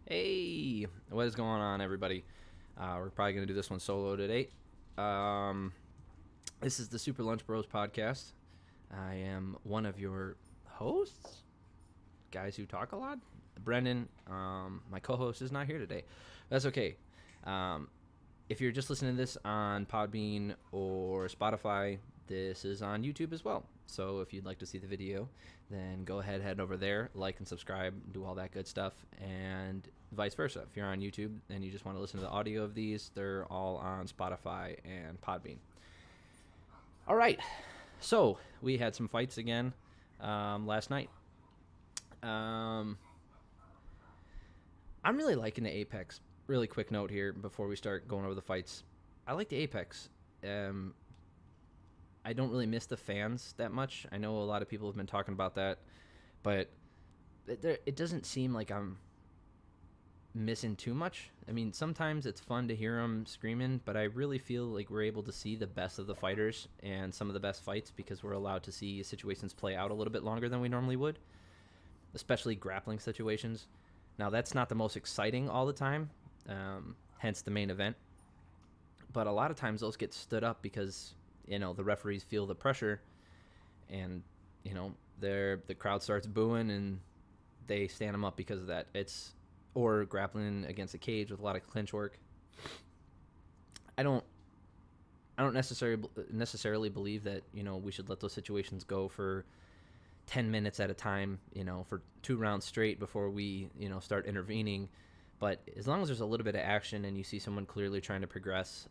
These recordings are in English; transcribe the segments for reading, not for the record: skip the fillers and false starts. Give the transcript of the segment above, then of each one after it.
Hey, what is going on, everybody? We're probably going to do this one solo today. Um, this is the Super Lunch Bros podcast. I am one of your hosts, guys who talk a lot. Brendan, my co host, is not here today. That's okay. Um, if you're just listening to this on Podbean or Spotify, this is on YouTube as well. So if you'd like to see the video, then go ahead, head over there, like and subscribe, do all that good stuff, and vice versa. If you're on YouTube and you just want to listen to the audio of these, they're all on Spotify and Podbean. All right, so we had some fights again last night. Um, I'm really liking the Apex. Really quick note here before we start going over the fights. I like the Apex. Um, I don't really miss the fans that much. I know a lot of people have been talking about that, but it doesn't seem like I'm missing too much. I mean, sometimes it's fun to hear them screaming, but I really feel like we're able to see the best of the fighters and some of the best fights because we're allowed to see situations play out a little bit longer than we normally would, especially grappling situations. Now, that's not the most exciting all the time, hence the main event, but a lot of times those get stood up because the referees feel the pressure, and the crowd starts booing and they stand them up because of that. It's or grappling against a cage with a lot of clinch work. I don't I don't necessarily believe that we should let those situations go for 10 minutes at a time, for 2 rounds straight before we start intervening. But as long as there's a little bit of action and you see someone clearly trying to progress,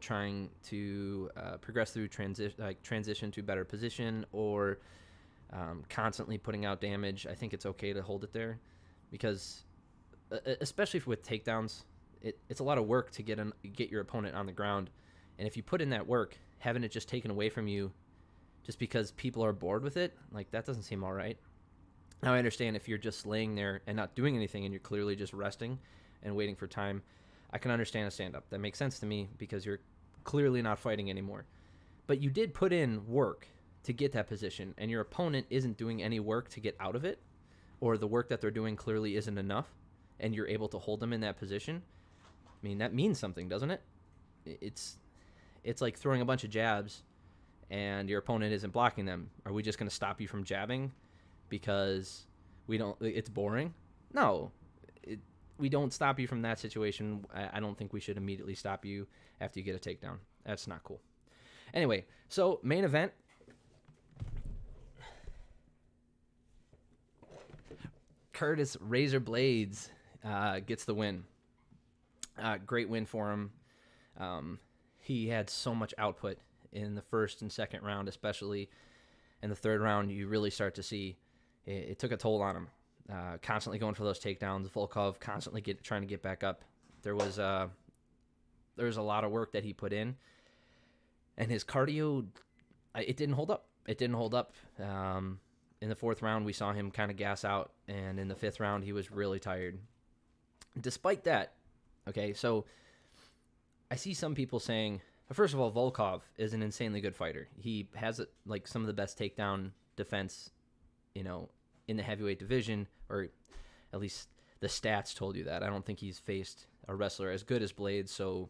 trying to progress through transition to better position, or constantly putting out damage, I think it's okay to hold it there, because especially with takedowns, it's a lot of work to get your opponent on the ground, and if you put in that work, having it just taken away from you just because people are bored with it, like, that doesn't seem all right. Now, I understand if you're just laying there and not doing anything and you're clearly just resting and waiting for time, I can understand a stand-up. That makes sense to me because you're clearly not fighting anymore. But you did put in work to get that position, and your opponent isn't doing any work to get out of it, or the work that they're doing clearly isn't enough, and you're able to hold them in that position. I mean, that means something, doesn't it? It's like throwing a bunch of jabs and your opponent isn't blocking them. Are we just going to stop you from jabbing because it's boring? No, we don't stop you from that situation. I don't think we should immediately stop you after you get a takedown. That's not cool. Anyway, so main event. Curtis Razor Blaydes gets the win. Great win for him. He had so much output in the first and second round, especially in the third round. You really start to see it took a toll on him. Constantly going for those takedowns. Volkov constantly trying to get back up. There was a lot of work that he put in, and his cardio, it didn't hold up. In the fourth round, we saw him kind of gas out, and in the fifth round, he was really tired. Despite that, okay, so I see some people saying, first of all, Volkov is an insanely good fighter. He has like some of the best takedown defense, in the heavyweight division, or at least the stats told you that. I don't think he's faced a wrestler as good as Blaydes, so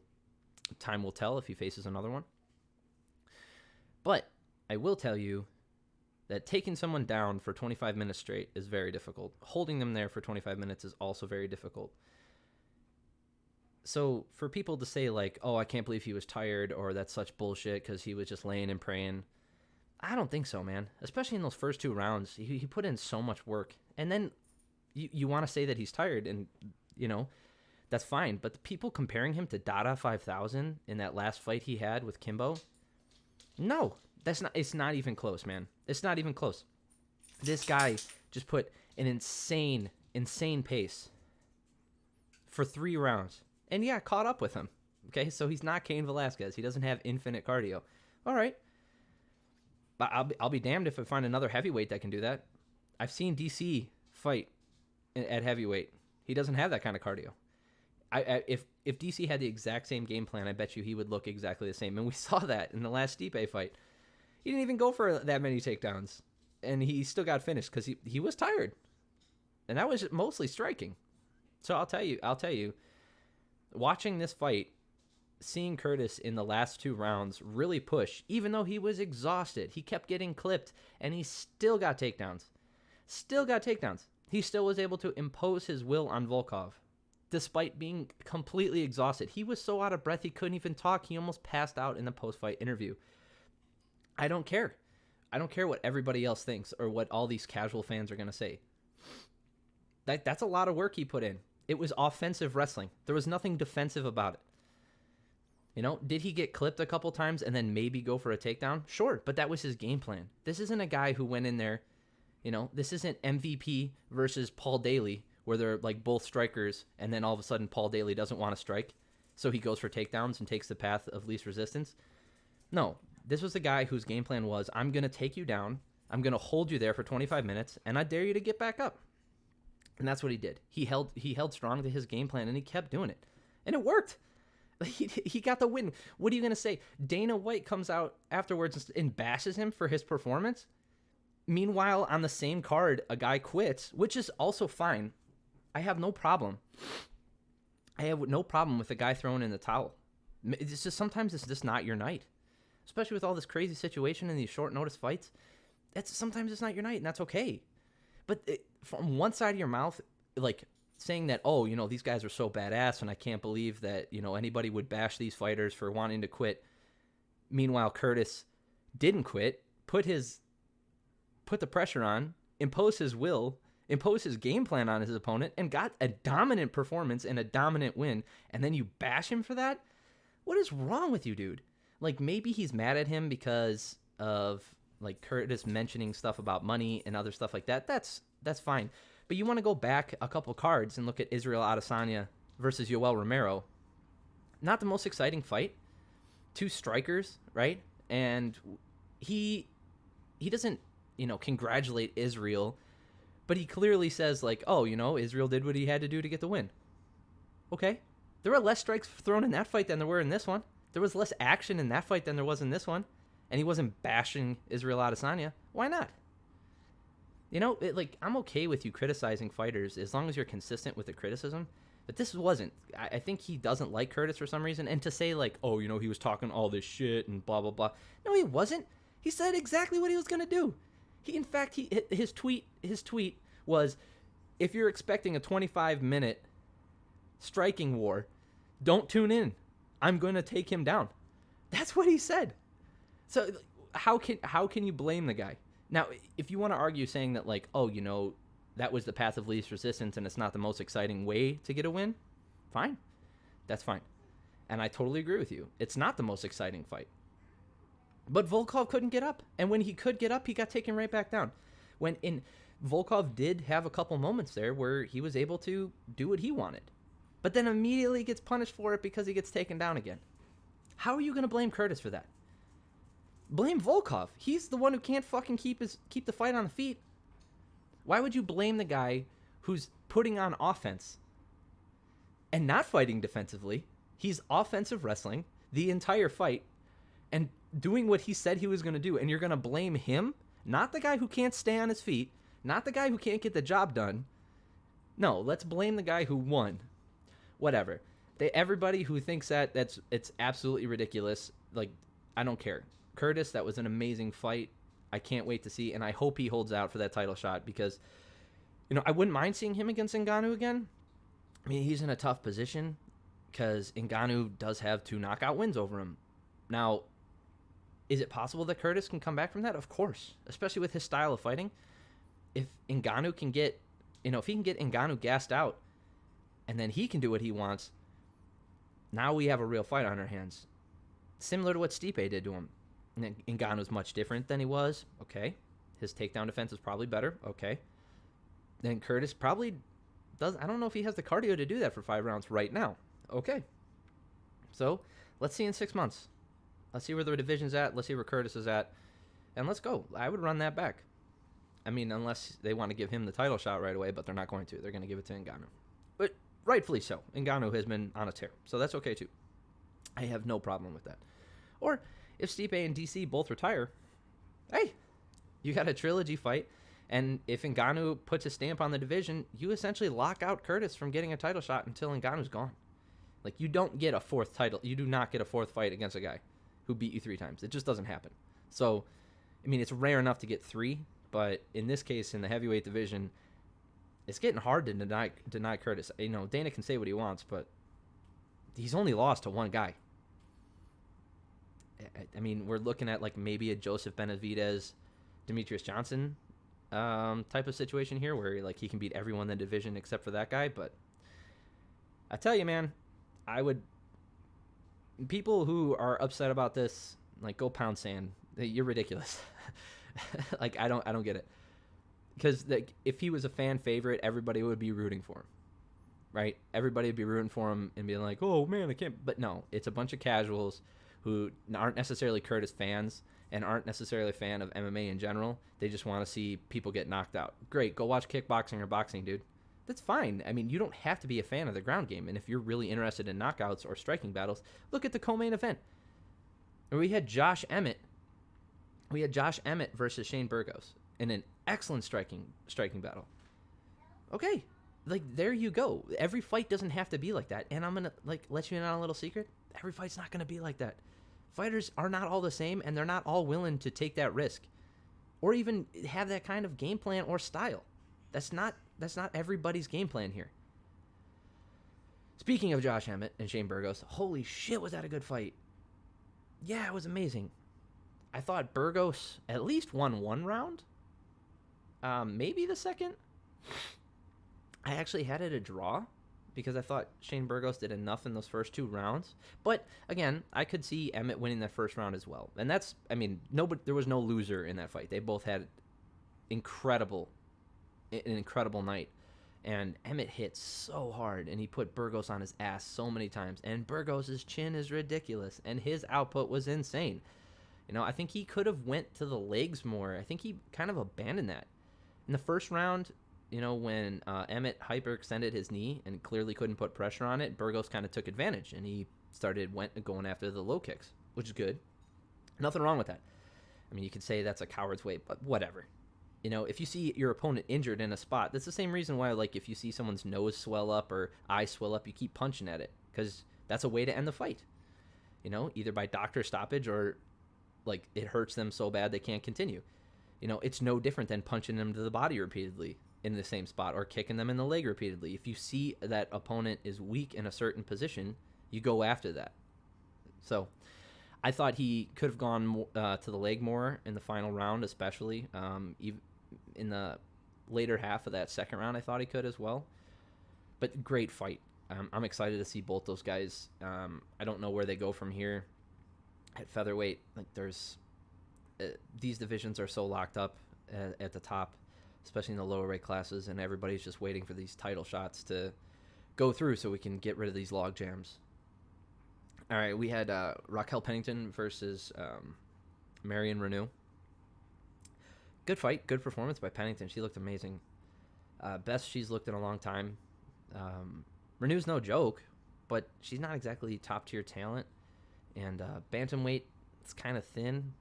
time will tell if he faces another one. But I will tell you that taking someone down for 25 minutes straight is very difficult. Holding them there for 25 minutes is also very difficult. So for people to say, like, oh, I can't believe he was tired, or that's such bullshit because he was just laying and praying, I don't think so, man. Especially in those first 2 rounds, he put in so much work. And then you want to say that he's tired, and, that's fine. But the people comparing him to Dada 5000 in that last fight he had with Kimbo, no, it's not even close, man. It's not even close. This guy just put an insane pace for 3 rounds. And yeah, caught up with him. Okay, so he's not Cain Velasquez. He doesn't have infinite cardio. All right. But I'll be damned if I find another heavyweight that can do that. I've seen DC fight at heavyweight. He doesn't have that kind of cardio. If DC had the exact same game plan, I bet you he would look exactly the same. And we saw that in the last Stipe fight. He didn't even go for that many takedowns, and he still got finished because he was tired. And that was mostly striking. So I'll tell you, watching this fight, seeing Curtis in the last 2 rounds really push, even though he was exhausted. He kept getting clipped, and he still got takedowns. He still was able to impose his will on Volkov, despite being completely exhausted. He was so out of breath he couldn't even talk. He almost passed out in the post-fight interview. I don't care. I don't care what everybody else thinks or what all these casual fans are going to say. That's a lot of work he put in. It was offensive wrestling. There was nothing defensive about it. You know, did he get clipped a couple times and then maybe go for a takedown? Sure, but that was his game plan. This isn't a guy who went in there, you know, this isn't MVP versus Paul Daly, where they're like both strikers, and then all of a sudden Paul Daly doesn't want to strike, so he goes for takedowns and takes the path of least resistance. No, this was the guy whose game plan was, I'm going to take you down, I'm going to hold you there for 25 minutes, and I dare you to get back up. And that's what he did. He held strong to his game plan, and he kept doing it. And it worked. He got the win. What are you going to say? Dana White comes out afterwards and bashes him for his performance. Meanwhile, on the same card, a guy quits, which is also fine. I have no problem. I have no problem with a guy throwing in the towel. It's just sometimes it's just not your night, especially with all this crazy situation and these short notice fights. Sometimes it's not your night, and that's okay. But from one side of your mouth, like saying that, oh, you know, these guys are so badass, and I can't believe that, you know, anybody would bash these fighters for wanting to quit. Meanwhile, Curtis didn't quit, put the pressure on, imposed his will, imposed his game plan on his opponent, and got a dominant performance and a dominant win, and then you bash him for that? What is wrong with you, dude? Like, maybe he's mad at him because of, like, Curtis mentioning stuff about money and other stuff like that. That's fine. But you want to go back a couple cards and look at Israel Adesanya versus Yoel Romero. Not the most exciting fight. 2 strikers, right? And he doesn't, you know, congratulate Israel, but he clearly says, like, oh, you know, Israel did what he had to do to get the win. Okay. There were less strikes thrown in that fight than there were in this one. There was less action in that fight than there was in this one. And he wasn't bashing Israel Adesanya. Why not? You know, I'm okay with you criticizing fighters as long as you're consistent with the criticism. But this wasn't. I think he doesn't like Curtis for some reason. And to say, like, oh, you know, he was talking all this shit and blah, blah, blah. No, he wasn't. He said exactly what he was going to do. His tweet was, if you're expecting a 25-minute striking war, don't tune in. I'm going to take him down. That's what he said. So how can you blame the guy? Now, if you want to argue saying that, like, oh, you know, that was the path of least resistance and it's not the most exciting way to get a win, fine. That's fine. And I totally agree with you. It's not the most exciting fight. But Volkov couldn't get up. And when he could get up, he got taken right back down. Volkov did have a couple moments there where he was able to do what he wanted. But then immediately gets punished for it because he gets taken down again. How are you going to blame Curtis for that? Blame Volkov. He's the one who can't fucking keep the fight on the feet. Why would you blame the guy who's putting on offense and not fighting defensively? He's offensive wrestling the entire fight and doing what he said he was going to do, and you're going to blame him? Not the guy who can't stay on his feet, not the guy who can't get the job done. No, let's blame the guy who won. Whatever. Everybody who thinks it's absolutely ridiculous. Like, I don't care. Curtis, that was an amazing fight. I can't wait to see, and I hope he holds out for that title shot because, you know, I wouldn't mind seeing him against Ngannou again. I mean, he's in a tough position because Ngannou does have 2 knockout wins over him. Now, is it possible that Curtis can come back from that? Of course, especially with his style of fighting. If Ngannou can get, if he can get Ngannou gassed out, and then he can do what he wants, now we have a real fight on our hands. Similar to what Stipe did to him. Ngannou's much different than he was. Okay. His takedown defense is probably better. Okay. Then Curtis probably does. I don't know if he has the cardio to do that for 5 rounds right now. Okay. So let's see in 6 months. Let's see where the division's at. Let's see where Curtis is at. And let's go. I would run that back. I mean, unless they want to give him the title shot right away, but they're not going to. They're going to give it to Ngannou. But rightfully so. Ngannou has been on a tear. So that's okay too. I have no problem with that. Or if Stipe and DC both retire, hey, you got a trilogy fight. And if Ngannou puts a stamp on the division, you essentially lock out Curtis from getting a title shot until Ngannou's gone. Like, you don't get a fourth title. You do not get a fourth fight against a guy who beat you 3 times. It just doesn't happen. So, I mean, it's rare enough to get 3, but in this case, in the heavyweight division, it's getting hard to deny Curtis. You know, Dana can say what he wants, but he's only lost to 1 guy. I mean, we're looking at like maybe a Joseph Benavidez, Demetrius Johnson type of situation here, where like he can beat everyone in the division except for that guy. But I tell you, man, people who are upset about this, like, go pound sand. You're ridiculous. Like, I don't get it. Because if he was a fan favorite, everybody would be rooting for him, right? Everybody would be rooting for him and being like, oh man, I can't. But no, it's a bunch of casuals who aren't necessarily Curtis fans and aren't necessarily a fan of MMA in general. They just want to see people get knocked out. Great, go watch kickboxing or boxing, dude. That's fine. I mean, you don't have to be a fan of the ground game. And if you're really interested in knockouts or striking battles, look at the co-main event. We had Josh Emmett. Versus Shane Burgos in an excellent striking battle. Okay, like, there you go. Every fight doesn't have to be like that. And I'm gonna let you in on a little secret. Every fight's not gonna be like that. Fighters are not all the same, and they're not all willing to take that risk, or even have that kind of game plan or style. That's not everybody's game plan here. Speaking of Josh Emmett and Shane Burgos, holy shit, was that a good fight? Yeah, it was amazing. I thought Burgos at least won 1 round. Maybe the second. I actually had it a draw because I thought Shane Burgos did enough in those first 2 rounds. But again, I could see Emmett winning that first round as well. And that's, I mean, there was no loser in that fight. They both had an incredible night. And Emmett hit so hard, and he put Burgos on his ass so many times. And Burgos' chin is ridiculous, and his output was insane. You know, I think he could have went to the legs more. I think he kind of abandoned that. In the first round, you know, when Emmett hyperextended his knee and clearly couldn't put pressure on it, Burgos kind of took advantage, and he went going after the low kicks, which is good. Nothing wrong with that. I mean, you could say that's a coward's way, but whatever. You know, if you see your opponent injured in a spot, that's the same reason why, like, if you see someone's nose swell up or eye swell up, you keep punching at it, because that's a way to end the fight. You know, either by doctor stoppage or, like, it hurts them so bad they can't continue. You know, it's no different than punching them to the body repeatedly in the same spot or kicking them in the leg repeatedly. If you see that opponent is weak in a certain position, you go after that. So I thought he could have gone to the leg more in the final round, especially. Even in the later half of that second round, I thought he could as well. But great fight. I'm excited to see both those guys. I don't know where they go from here. At featherweight, like, there's these divisions are so locked up at the top, especially in the lower weight classes, and everybody's just waiting for these title shots to go through so we can get rid of these log jams. All right, we had Raquel Pennington versus Marion Reneau. Good fight, good performance by Pennington. She looked amazing. Best she's looked in a long time. Reneau's no joke, but she's not exactly top tier talent. And bantamweight, it's kind of thin.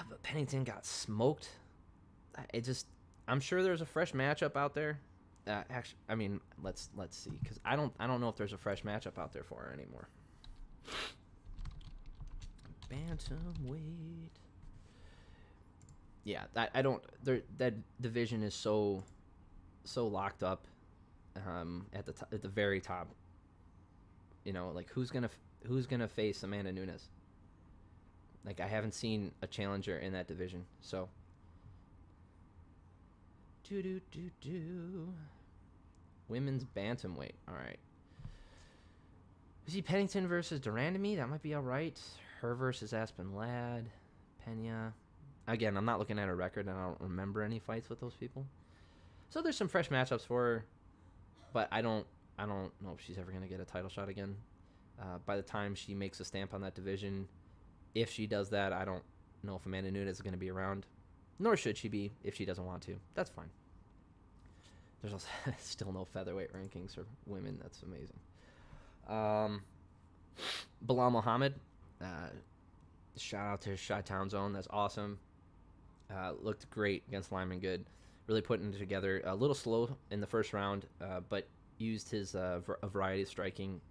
But Pennington got smoked. I'm sure there's a fresh matchup out there. Actually, I mean, let's see, because I don't know if there's a fresh matchup out there for her anymore. Bantamweight. Yeah, I don't. That division is so locked up. At the very top. You know, like, who's gonna face Amanda Nunes? Like, I haven't seen a challenger in that division. So, women's bantamweight. All right. We see Pennington versus Durandamy. That might be all right. Her versus Aspen Ladd. Pena. Again, I'm not looking at her record, and I don't remember any fights with those people. So there's some fresh matchups for her, but I don't know if she's ever gonna get a title shot again. By the time she makes a stamp on that division, if she does that, I don't know if Amanda Nunes is going to be around. Nor should she be if she doesn't want to. That's fine. There's also still no featherweight rankings for women. That's amazing. Bilal Muhammad. Shout out to Chi-Town Zone. That's awesome. Looked great against Lyman Good. Really putting it together. A little slow in the first round, but used his a variety of striking.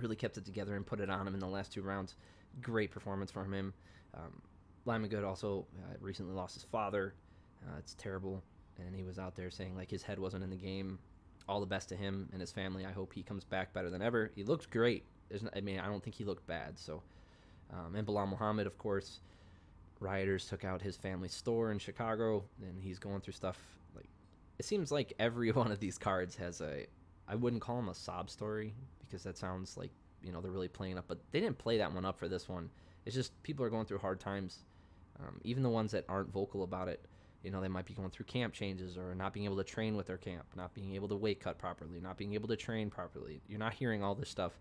Really kept it together and put it on him in the last 2 rounds. Great performance from him. Lyman Good also recently lost his father. It's terrible, and he was out there saying like his head wasn't in the game. All the best to him and his family. I hope he comes back better than ever. He looked great. I don't think he looked bad. So, and Bilal Muhammad, of course, rioters took out his family's store in Chicago, and he's going through stuff. Like, it seems like every one of these cards has I wouldn't call them a sob story because that sounds like they're really playing up, but they didn't play that one up for this one. It's just people are going through hard times. Even the ones that aren't vocal about it, they might be going through camp changes or not being able to train with their camp, not being able to weight cut properly, not being able to train properly. You're not hearing all this stuff.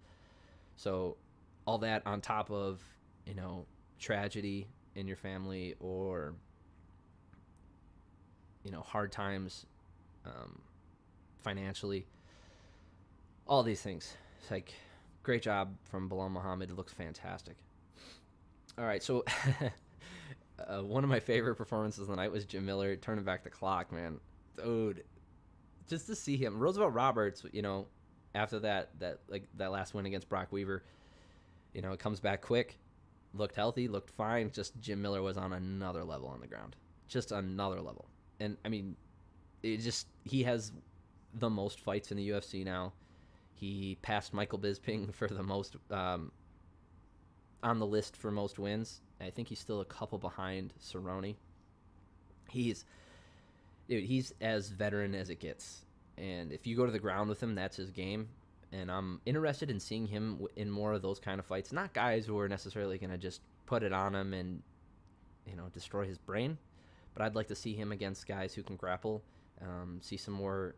So all that on top of, tragedy in your family or, hard times financially, all these things. It's like, great job from Bilal Muhammad. It looks fantastic. All right, so one of my favorite performances of the night was Jim Miller turning back the clock, man. Dude, just to see him. Roosevelt-Roberts, after that last win against Brock Weaver, it comes back quick, looked healthy, looked fine. Just Jim Miller was on another level on the ground. Just another level. And, he has the most fights in the UFC now. He passed Michael Bisping for the most on the list for most wins. I think he's still a couple behind Cerrone. He's as veteran as it gets. And if you go to the ground with him, that's his game. And I'm interested in seeing him in more of those kind of fights. Not guys who are necessarily going to just put it on him and, destroy his brain. But I'd like to see him against guys who can grapple. See some more.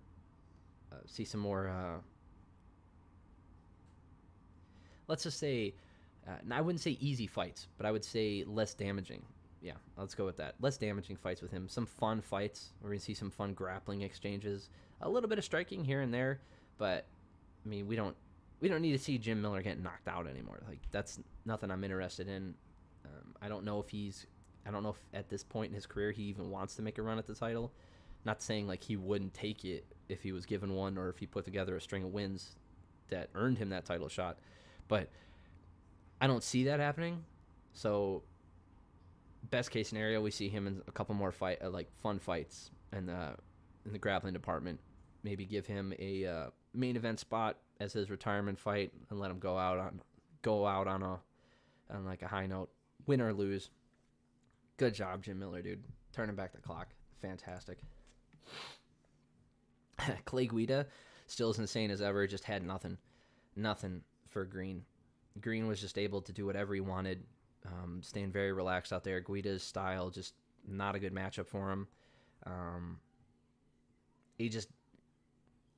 Let's just say, I wouldn't say easy fights, but I would say less damaging. Yeah, let's go with that. Less damaging fights with him. Some fun fights. We're going to see some fun grappling exchanges. A little bit of striking here and there, but we don't need to see Jim Miller get knocked out anymore. Like, that's nothing I'm interested in. I don't know if at this point in his career he even wants to make a run at the title. Not saying like he wouldn't take it if he was given one or if he put together a string of wins that earned him that title shot. But I don't see that happening. So best case scenario, we see him in a couple more fun fights in the grappling department. Maybe give him a main event spot as his retirement fight and let him go out on a high note, win or lose. Good job, Jim Miller, dude. Turning back the clock. Fantastic. Clay Guida, still as insane as ever, just had nothing for Green. Green was just able to do whatever he wanted, staying very relaxed out there. Guida's style, just not a good matchup for him.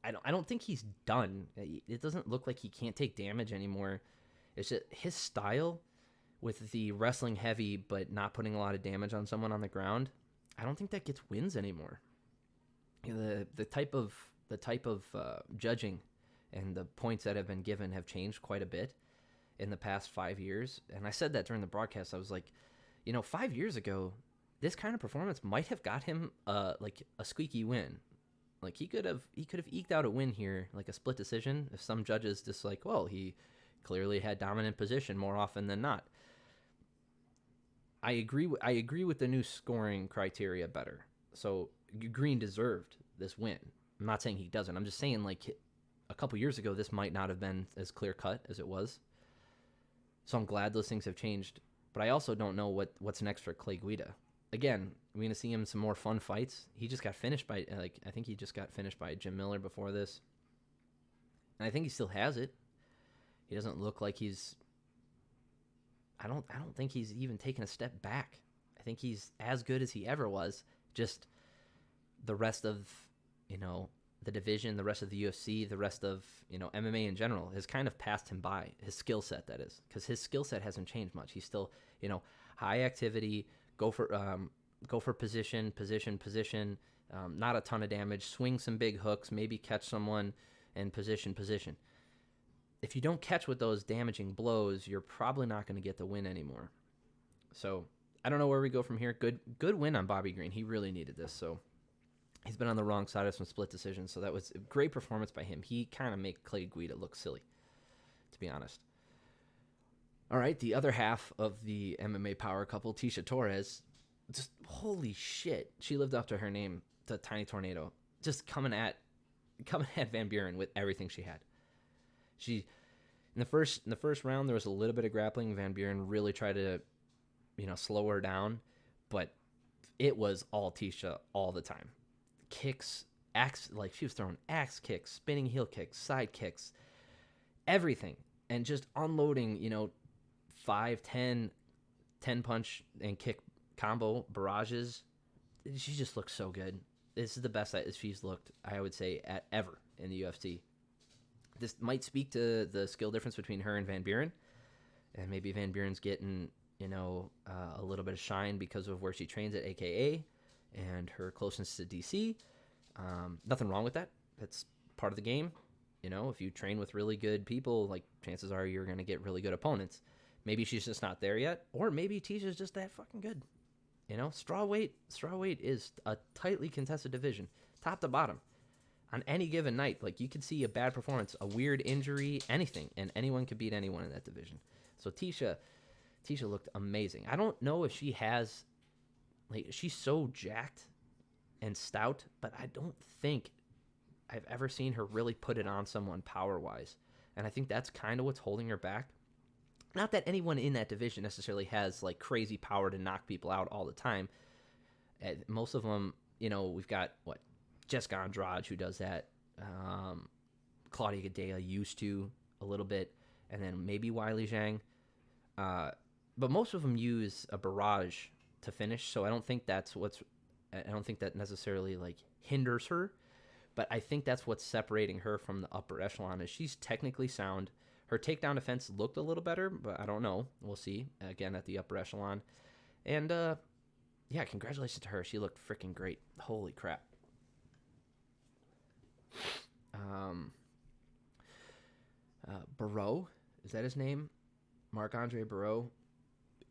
I don't think he's done. It doesn't look like he can't take damage anymore. It's just his style with the wrestling heavy but not putting a lot of damage on someone on the ground. I don't think that gets wins anymore. The type of judging and the points that have been given have changed quite a bit in the past 5 years. And I said that during the broadcast. I was like, 5 years ago, this kind of performance might have got him like a squeaky win. Like he could have eked out a win here, like a split decision. If some judges just like, well, he clearly had dominant position more often than not. I agree with the new scoring criteria better. So Green deserved this win. I'm not saying he doesn't. I'm just saying like a couple years ago, this might not have been as clear cut as it was. So I'm glad those things have changed. But I also don't know what's next for Clay Guida. Again, we're going to see him in some more fun fights. He just got finished by, I think he just got finished by Jim Miller before this. And I think he still has it. He doesn't look like he's, I don't think he's even taken a step back. I think he's as good as he ever was. Just the rest of, the division, the rest of the UFC, the rest of, MMA in general has kind of passed him by. His skill set, that is. Because his skill set hasn't changed much. He's still, high activity, go for position, not a ton of damage, swing some big hooks, maybe catch someone, and position. If you don't catch with those damaging blows, you're probably not going to get the win anymore. So I don't know where we go from here. Good win on Bobby Green. He really needed this. So he's been on the wrong side of some split decisions. So that was a great performance by him. He kind of made Clay Guida look silly, to be honest. All right, the other half of the MMA power couple, Tecia Torres, just holy shit. She lived up to her name, the Tiny Tornado. Just coming at Van Buren with everything she had. She in the first round there was a little bit of grappling. Van Buren really tried to, slow her down, but it was all Tecia all the time. Kicks, she was throwing axe kicks, spinning heel kicks, side kicks, everything, and just unloading, 5, 10 punch and kick combo barrages. She just looks so good. This is the best that she's looked, I would say, at ever in the UFC. This might speak to the skill difference between her and Van Buren, and maybe Van Buren's getting, a little bit of shine because of where she trains at AKA and her closeness to DC. Nothing wrong with that. That's part of the game. If you train with really good people, like, chances are you're going to get really good opponents. Maybe she's just not there yet, or maybe Ticia's just that fucking good. Strawweight is a tightly contested division, top to bottom. On any given night, like, you could see a bad performance, a weird injury, anything, and anyone could beat anyone in that division. So Tecia looked amazing. I don't know if she has, she's so jacked and stout, but I don't think I've ever seen her really put it on someone power-wise. And I think that's kind of what's holding her back. Not that anyone in that division necessarily has, crazy power to knock people out all the time. Most of them, we've got, Jessica Andrade, who does that. Claudia Gadelha used to a little bit. And then maybe Weili Zhang. But most of them use a barrage to finish. So I don't think that necessarily, hinders her. But I think that's what's separating her from the upper echelon, is she's technically sound. Her takedown defense looked a little better, but I don't know. We'll see, again, at the upper echelon. And, congratulations to her. She looked freaking great. Holy crap. Barreau, is that his name? Marc-Andre Barreau.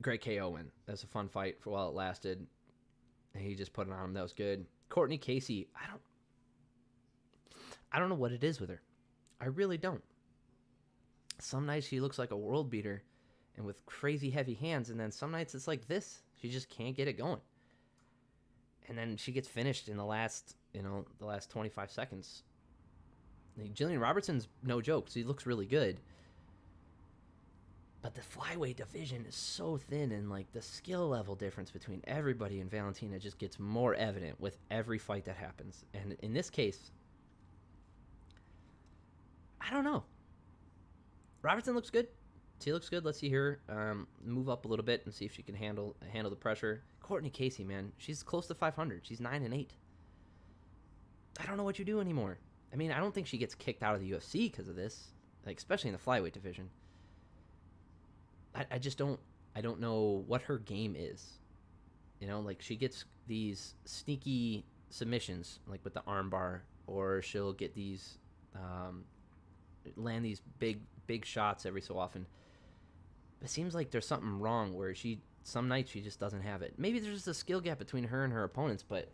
Great KO win. That's a fun fight for while it lasted. And he just put it on him. That was good. Courtney Casey, I don't know what it is with her. I really don't. Some nights she looks like a world beater and with crazy heavy hands, and then some nights it's like this. She just can't get it going. And then she gets finished in the last 25 seconds. Jillian Robertson's no joke, so he looks really good. But the flyweight division is so thin, and the skill level difference between everybody and Valentina just gets more evident with every fight that happens. And in this case, I don't know. Robertson looks good. She looks good. Let's see her move up a little bit and see if she can handle the pressure. Courtney Casey, man, she's close to 500. She's 9-8. I don't know what you do anymore. I mean, I don't think she gets kicked out of the UFC because of this, especially in the flyweight division. I just don't. I don't know what her game is. She gets these sneaky submissions, with the armbar, or she'll get these land these big shots every so often. It seems like there's something wrong where some nights she just doesn't have it. Maybe there's just a skill gap between her and her opponents, but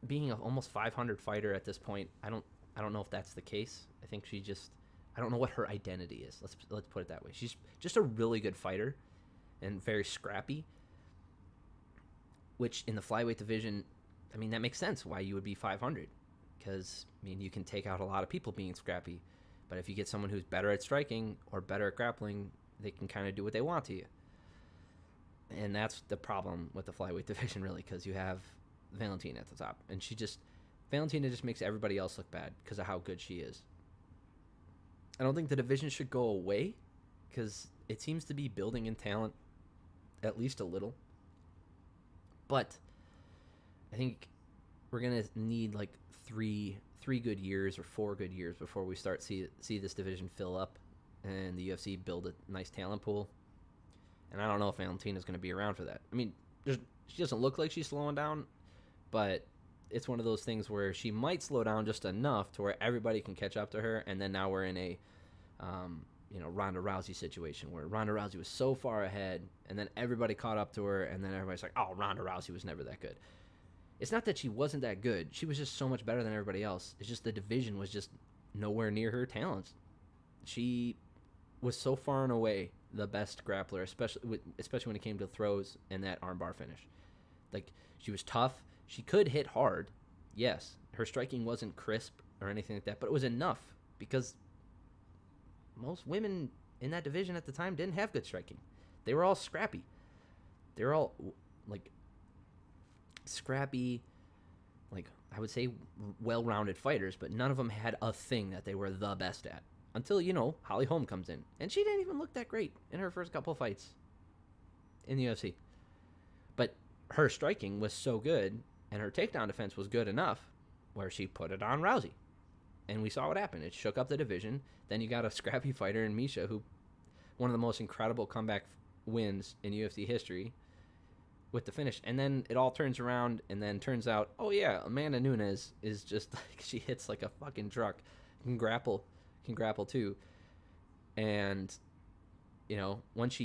being an almost 500 fighter at this point, I don't know if that's the case. I think I don't know what her identity is. Let's put it that way. She's just a really good fighter and very scrappy, which in the flyweight division, I mean, that makes sense why you would be 500, because you can take out a lot of people being scrappy. But if you get someone who's better at striking or better at grappling, they can kind of do what they want to you. And that's the problem with the flyweight division, really, because you have Valentina at the top. And Valentina just makes everybody else look bad because of how good she is. I don't think the division should go away, because it seems to be building in talent at least a little. But I think we're going to need three good years or 4 good years before we start see this division fill up and the UFC build a nice talent pool. And I don't know if Valentina's going to be around for that. I mean, she doesn't look like she's slowing down, but it's one of those things where she might slow down just enough to where everybody can catch up to her, and then now we're in a Ronda Rousey situation where Ronda Rousey was so far ahead, and then everybody caught up to her, and then everybody's like, oh, Ronda Rousey was never that good. It's not that she wasn't that good. She was just so much better than everybody else. It's just the division was just nowhere near her talents. She was so far and away the best grappler, especially when it came to throws and that armbar finish. Like, she was tough. She could hit hard. Yes, her striking wasn't crisp or anything like that, but it was enough because most women in that division at the time didn't have good striking. They were all scrappy. They were all like scrappy, like I would say well-rounded fighters, but none of them had a thing that they were the best at. Until, Holly Holm comes in. And she didn't even look that great in her first couple fights in the UFC. But her striking was so good, and her takedown defense was good enough where she put it on Rousey. And we saw what happened. It shook up the division. Then you got a scrappy fighter in Misha, who one of the most incredible comeback wins in UFC history with the finish. And then it all turns around, and then turns out, oh yeah, Amanda Nunes is just like, she hits like a fucking truck. Can grapple too. And, once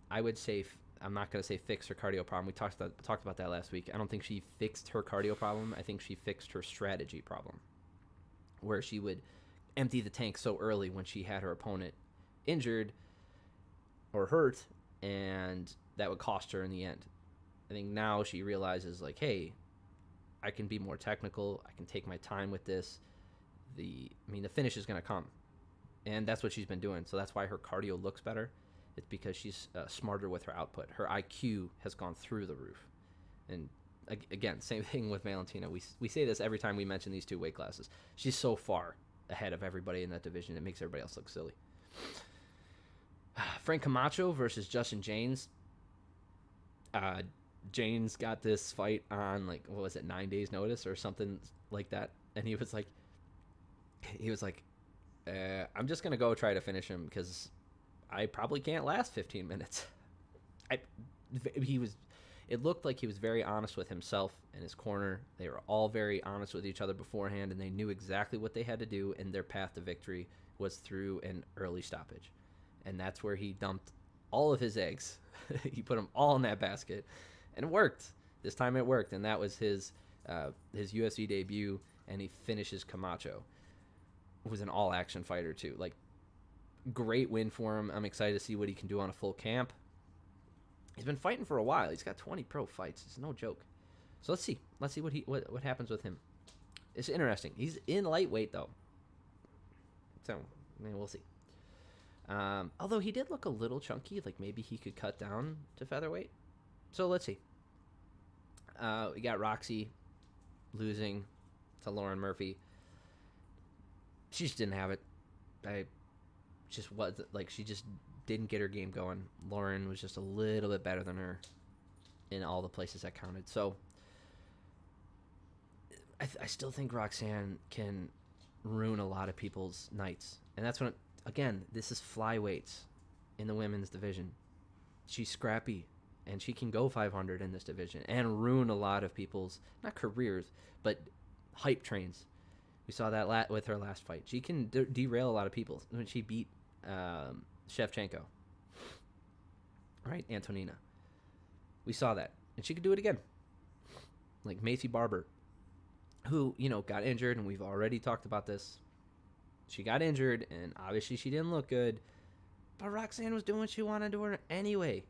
I would say, I'm not going to say fix her cardio problem. We talked about that last week. I don't think she fixed her cardio problem. I think she fixed her strategy problem, where she would empty the tank so early when she had her opponent injured or hurt, and that would cost her in the end. I think now she realizes, like, hey, I can be more technical. I can take my time with this. The finish is going to come. And that's what she's been doing. So that's why her cardio looks better. It's because she's smarter with her output. Her IQ has gone through the roof. And again, same thing with Valentina. We say this every time we mention these two weight classes. She's so far ahead of everybody in that division. It makes everybody else look silly. Frank Camacho versus Justin James. James got this fight on, 9 days notice or something like that. And he was like, I'm just going to go try to finish him because I probably can't last 15 minutes. It looked like he was very honest with himself and his corner. They were all very honest with each other beforehand, and they knew exactly what they had to do, and their path to victory was through an early stoppage. And that's where he dumped all of his eggs. He put them all in that basket, and it worked. This time it worked, and that was his UFC debut, and he finishes Camacho, who was an all-action fighter too. Like, great win for him. I'm excited to see what he can do on a full camp. He's been fighting for a while. He's got 20 pro fights. It's no joke. So let's see. Let's see what happens with him. It's interesting. He's in lightweight though, so we'll see. Although he did look a little chunky, like maybe he could cut down to featherweight. So let's see. We got Roxy losing to Lauren Murphy. She just didn't have it. She just didn't get her game going. Lauren was just a little bit better than her in all the places that counted. So I still think Roxanne can ruin a lot of people's nights. And that's when, again, this is flyweights in the women's division. She's scrappy, and she can go 500 in this division and ruin a lot of people's, not careers, but hype trains. We saw that with her last fight. She can derail a lot of people. When she beat Shevchenko, right? Antonina. We saw that. And she could do it again. Like Macy Barber, who, got injured, and we've already talked about this. She got injured, and obviously she didn't look good. But Roxanne was doing what she wanted to her anyway.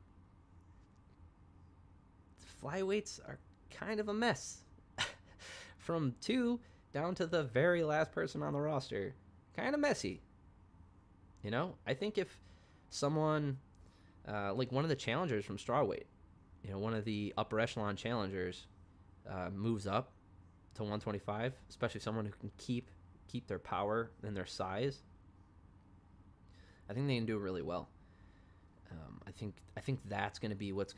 Flyweights are kind of a mess. From 2 down to the very last person on the roster. Kind of messy. I think if someone, like one of the challengers from strawweight, one of the upper echelon challengers, moves up to 125, especially someone who can keep their power and their size, I think they can do really well. I think that's going to be what's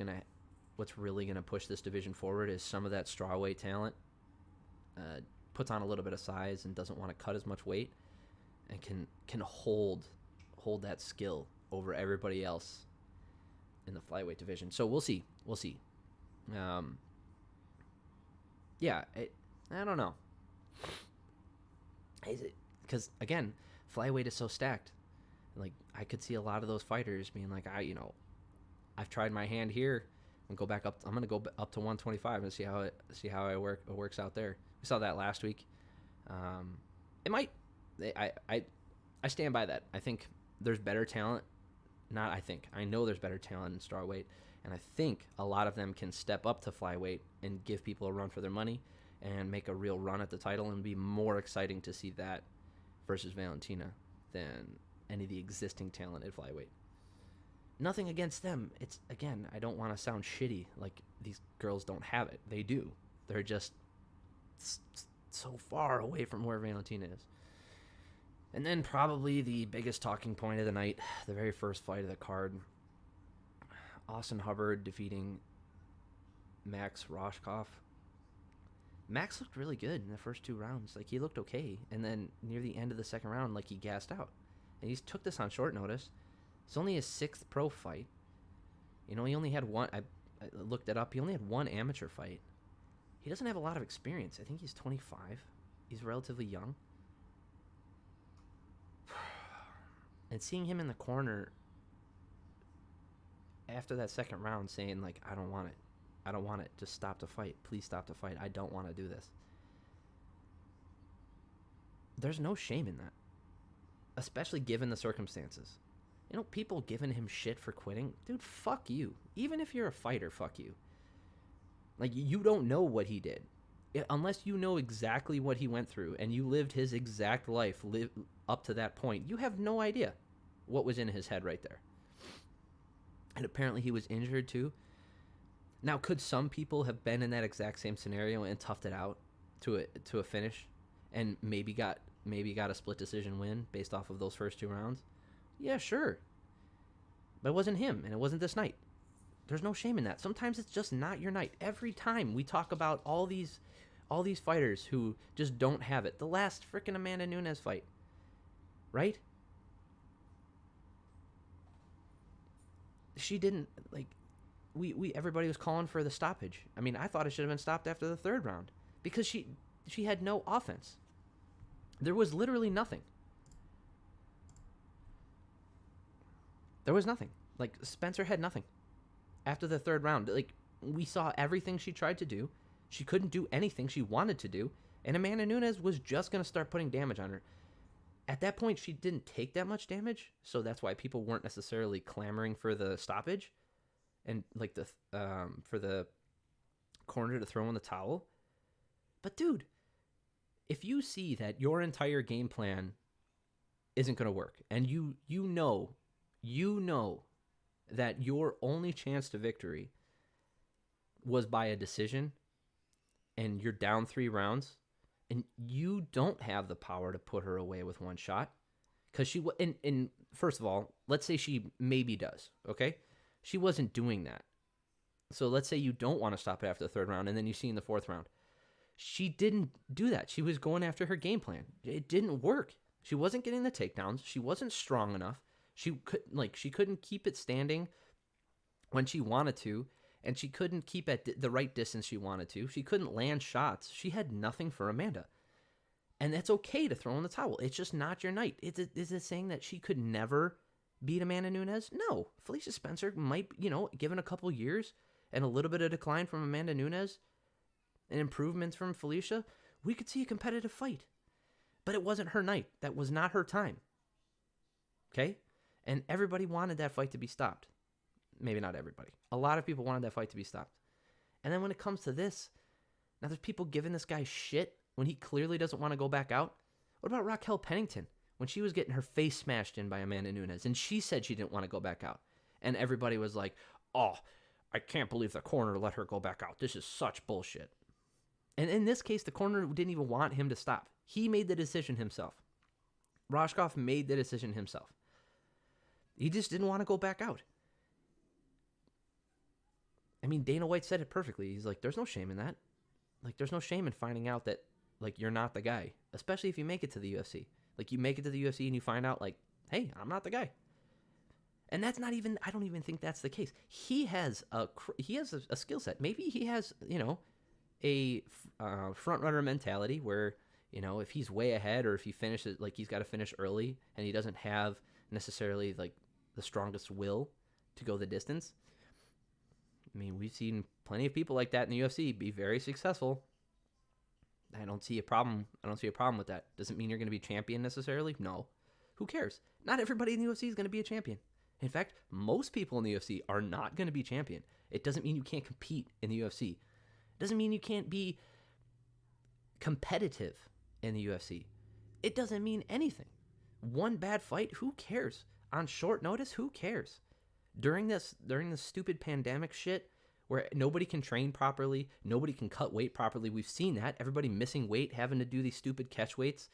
really going to push this division forward, is some of that strawweight talent puts on a little bit of size and doesn't want to cut as much weight, and can hold that skill over everybody else in the flyweight division. So we'll see. I don't know. Because again, flyweight is so stacked. Like, I could see a lot of those fighters being like, I've tried my hand here and go back up. I'm gonna go up to 125 and see how it works out there. We saw that last week. Um, it might. I stand by that. I think there's better talent. Not I think. I know there's better talent in strawweight, and I think a lot of them can step up to flyweight and give people a run for their money and make a real run at the title, and be more exciting to see that versus Valentina than any of the existing talent at flyweight. Nothing against them. It's, again, I don't want to sound shitty. Like, these girls don't have it. They do. They're just so far away from where Valentina is. And then probably the biggest talking point of the night, the very first fight of the card, Austin Hubbard defeating Max Roshkoff. Max looked really good in the first 2 rounds. Like, he looked okay. And then near the end of the second round, like, he gassed out. And he took this on short notice. It's only his 6th pro fight. He only had one. I looked it up. He only had 1 amateur fight. He doesn't have a lot of experience. I think he's 25. He's relatively young. And seeing him in the corner after that second round saying, like, I don't want it. I don't want it. Just stop the fight. Please stop the fight. I don't want to do this. There's no shame in that, especially given the circumstances. People giving him shit for quitting. Dude, fuck you. Even if you're a fighter, fuck you. Like, you don't know what he did. Unless you know exactly what he went through and you lived his exact life up to that point, you have no idea what was in his head right there. And apparently he was injured too. Now, could some people have been in that exact same scenario and toughed it out to a finish and maybe got a split decision win based off of those first 2 rounds? Yeah, sure. But it wasn't him, and it wasn't this night. There's no shame in that. Sometimes it's just not your night. Every time we talk about all these fighters who just don't have it. The last freaking Amanda Nunes fight, right? She didn't, like, we everybody was calling for the stoppage. I mean, I thought it should have been stopped after the 3rd round because she had no offense. There was literally nothing. There was nothing. Like, Spencer had nothing after the 3rd round. Like, we saw everything she tried to do. She couldn't do anything she wanted to do. And Amanda Nunes was just going to start putting damage on her. At that point, she didn't take that much damage. So that's why people weren't necessarily clamoring for the stoppage. And, like, for the corner to throw in the towel. But, dude, if you see that your entire game plan isn't going to work, and you know that your only chance to victory was by a decision, and you're down 3 rounds, and you don't have the power to put her away with 1 shot, because and first of all, let's say she maybe does, okay? She wasn't doing that. So let's say you don't want to stop it after the 3rd round, and then you see in the 4th round. She didn't do that. She was going after her game plan. It didn't work. She wasn't getting the takedowns. She wasn't strong enough. She couldn't keep it standing when she wanted to, and she couldn't keep at the right distance she wanted to. She couldn't land shots. She had nothing for Amanda. And that's okay to throw in the towel. It's just not your night. Is it saying that she could never beat Amanda Nunes? No. Felicia Spencer might, given a couple years and a little bit of decline from Amanda Nunes and improvements from Felicia, we could see a competitive fight. But it wasn't her night. That was not her time. Okay? And everybody wanted that fight to be stopped. Maybe not everybody. A lot of people wanted that fight to be stopped. And then when it comes to this, now there's people giving this guy shit when he clearly doesn't want to go back out. What about Raquel Pennington when she was getting her face smashed in by Amanda Nunes and she said she didn't want to go back out? And everybody was like, oh, I can't believe the corner let her go back out. This is such bullshit. And in this case, the corner didn't even want him to stop. He made the decision himself. Roshkoff made the decision himself. He just didn't want to go back out. I mean, Dana White said it perfectly. He's like, there's no shame in that. Like, there's no shame in finding out that, like, you're not the guy. Especially if you make it to the UFC. Like, you make it to the UFC and you find out, like, hey, I'm not the guy. And that's not even, I don't even think that's the case. He has a skill set. Maybe he has, a front runner mentality where, if he's way ahead or if he finishes, like, he's got to finish early and he doesn't have necessarily like the strongest will to go the distance. I mean, we've seen plenty of people like that in the UFC be very successful. I don't see a problem. I don't see a problem with that. Doesn't mean you're going to be champion necessarily. No. Who cares? Not everybody in the UFC is going to be a champion. In fact, most people in the UFC are not going to be champion. It doesn't mean you can't compete in the UFC. It doesn't mean you can't be competitive in the UFC. It doesn't mean anything. One bad fight, who cares? On short notice, who cares? During this stupid pandemic shit where nobody can train properly, nobody can cut weight properly, we've seen that. Everybody missing weight, having to do these stupid catch weights.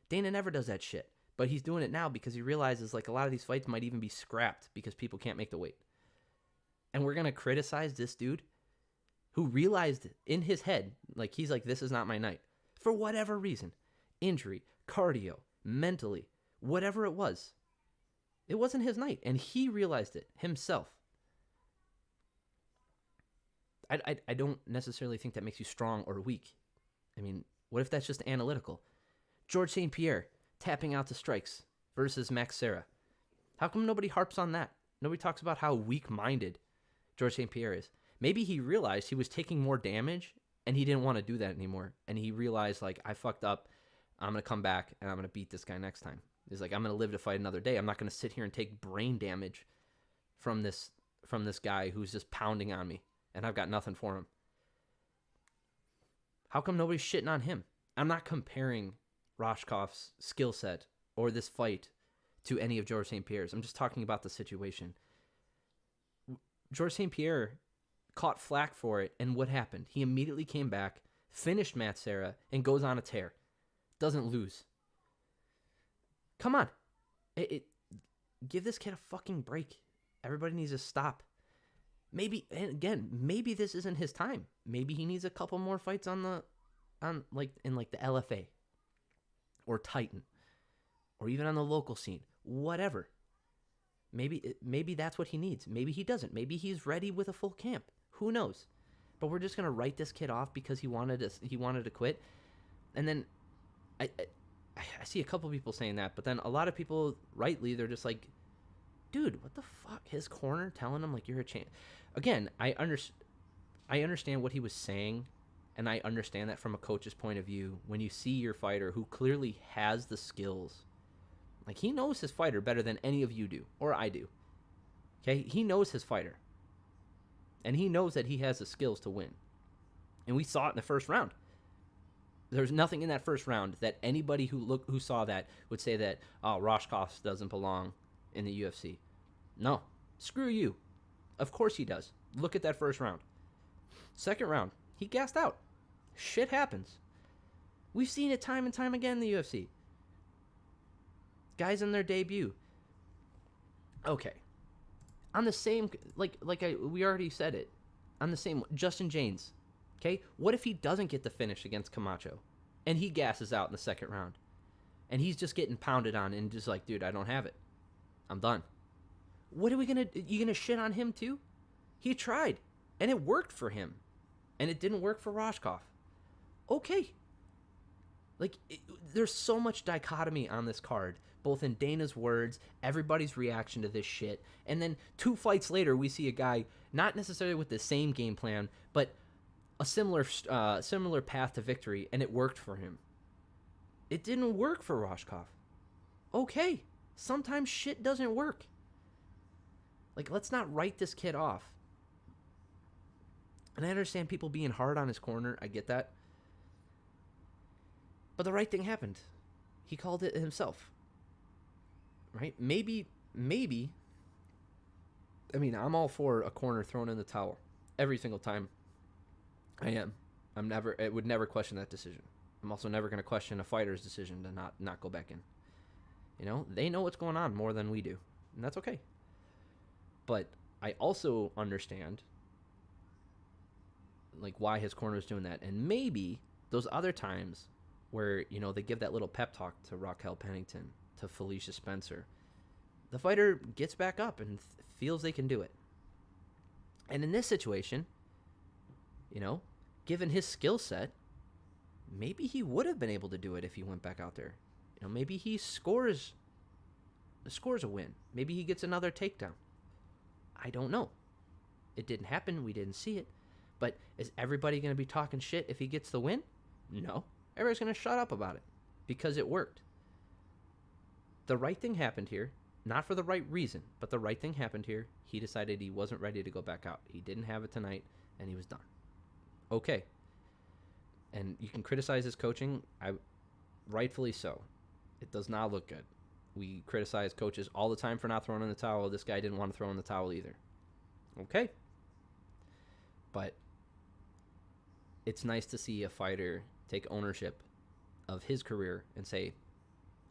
Dana never does that shit. But he's doing it now because he realizes like a lot of these fights might even be scrapped because people can't make the weight. And we're going to criticize this dude who realized in his head, like he's like, this is not my night. For whatever reason, injury, cardio, mentally, whatever it was. It wasn't his night, and he realized it himself. I don't necessarily think that makes you strong or weak. I mean, what if that's just analytical? George St. Pierre tapping out to strikes versus Max Serra. How come nobody harps on that? Nobody talks about how weak-minded George St. Pierre is. Maybe he realized he was taking more damage, and he didn't want to do that anymore. And he realized, like, I fucked up. I'm going to come back, and I'm going to beat this guy next time. He's like, I'm going to live to fight another day. I'm not going to sit here and take brain damage from this guy who's just pounding on me, and I've got nothing for him. How come nobody's shitting on him? I'm not comparing Roshkov's skill set or this fight to any of George St. Pierre's. I'm just talking about the situation. George St. Pierre caught flack for it, and what happened? He immediately came back, finished Matt Serra, and goes on a tear. Doesn't lose. Come on. Give this kid a fucking break. Everybody needs to stop. Maybe, and again, maybe this isn't his time. Maybe he needs a couple more fights in the LFA or Titan or even on the local scene. Whatever. Maybe that's what he needs. Maybe he doesn't. Maybe he's ready with a full camp. Who knows? But we're just gonna write this kid off because he wanted to quit. And then I see a couple people saying that, but then a lot of people, rightly, they're just like, dude, what the fuck? His corner telling him, like, you're a champ. Again, I understand what he was saying, and I understand that from a coach's point of view. When you see your fighter who clearly has the skills, like, he knows his fighter better than any of you do, or I do. Okay? He knows his fighter. And he knows that he has the skills to win. And we saw it in the first round. There's nothing in that first round that anybody who saw that would say that, oh, Roshkov doesn't belong in the UFC. No. Screw you. Of course he does. Look at that first round. Second round, he gassed out. Shit happens. We've seen it time and time again in the UFC. Guys in their debut. Okay. On the same, we already said it. On the same, Justin James. Okay? What if he doesn't get the finish against Camacho and he gasses out in the second round and he's just getting pounded on and just like, dude, I don't have it. I'm done. What are we going to, you going to shit on him too? He tried and it worked for him and it didn't work for Roshkov. Okay. There's so much dichotomy on this card, both in Dana's words, everybody's reaction to this shit. And then 2 fights later, we see a guy not necessarily with the same game plan, but a similar path to victory, and it worked for him. It didn't work for Roshkov. Okay, sometimes shit doesn't work. Like, let's not write this kid off. And I understand people being hard on his corner. I get that. But the right thing happened. He called it himself. Right? Maybe, I mean, I'm all for a corner thrown in the towel. Every single time. I am. I would never question that decision. I'm also never going to question a fighter's decision to not go back in. You know, they know what's going on more than we do, and that's okay. But I also understand, like, why his corner is doing that, and maybe those other times where, you know, they give that little pep talk to Raquel Pennington, to Felicia Spencer, the fighter gets back up and feels they can do it. And in this situation, you know, given his skill set, maybe he would have been able to do it if he went back out there. You know, maybe he scores scores a win. Maybe he gets another takedown. I don't know. It didn't happen. We didn't see it. But is everybody going to be talking shit if he gets the win? No. Everybody's going to shut up about it because it worked. The right thing happened here. Not for the right reason, but the right thing happened here. He decided he wasn't ready to go back out. He didn't have it tonight, and he was done. Okay. And you can criticize his coaching. Rightfully so. It does not look good. We criticize coaches all the time for not throwing in the towel. This guy didn't want to throw in the towel either. Okay. But it's nice to see a fighter take ownership of his career and say,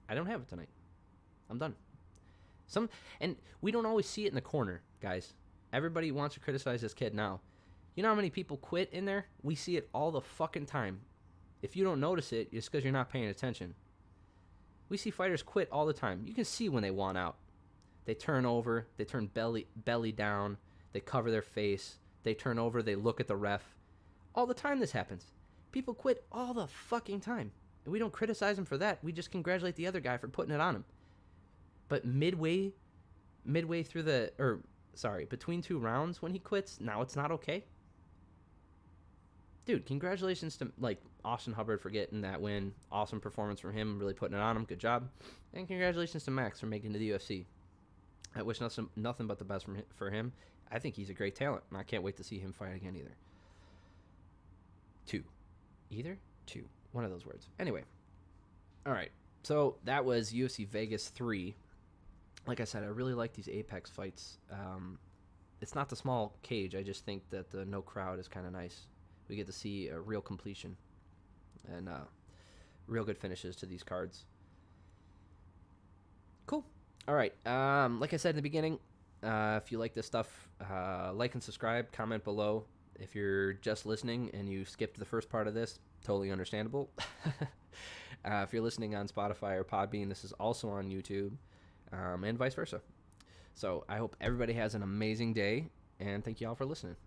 I don't have it tonight. I'm done. And we don't always see it in the corner, guys. Everybody wants to criticize this kid now. You know how many people quit in there? We see it all the fucking time. If you don't notice it, it's because you're not paying attention. We see fighters quit all the time. You can see when they want out. They turn over. They turn belly down. They cover their face. They turn over. They look at the ref. All the time this happens. People quit all the fucking time. And we don't criticize them for that. We just congratulate the other guy for putting it on him. But midway through between two rounds when he quits, now it's not okay. Dude, congratulations to Austin Hubbard for getting that win. Awesome performance from him, really putting it on him. Good job. And congratulations to Max for making it to the UFC. I wish nothing but the best for him. I think he's a great talent, and I can't wait to see him fight again either. Two. One of those words. Anyway. All right. So that was UFC Vegas 3. Like I said, I really like these Apex fights. It's not the small cage. I just think that the no crowd is kind of nice. We get to see a real completion and real good finishes to these cards. Cool. All right. Like I said in the beginning, if you like this stuff, like and subscribe, comment below. If you're just listening and you skipped the first part of this, totally understandable. If you're listening on Spotify or Podbean, this is also on YouTube. And vice versa. So I hope everybody has an amazing day, and thank you all for listening.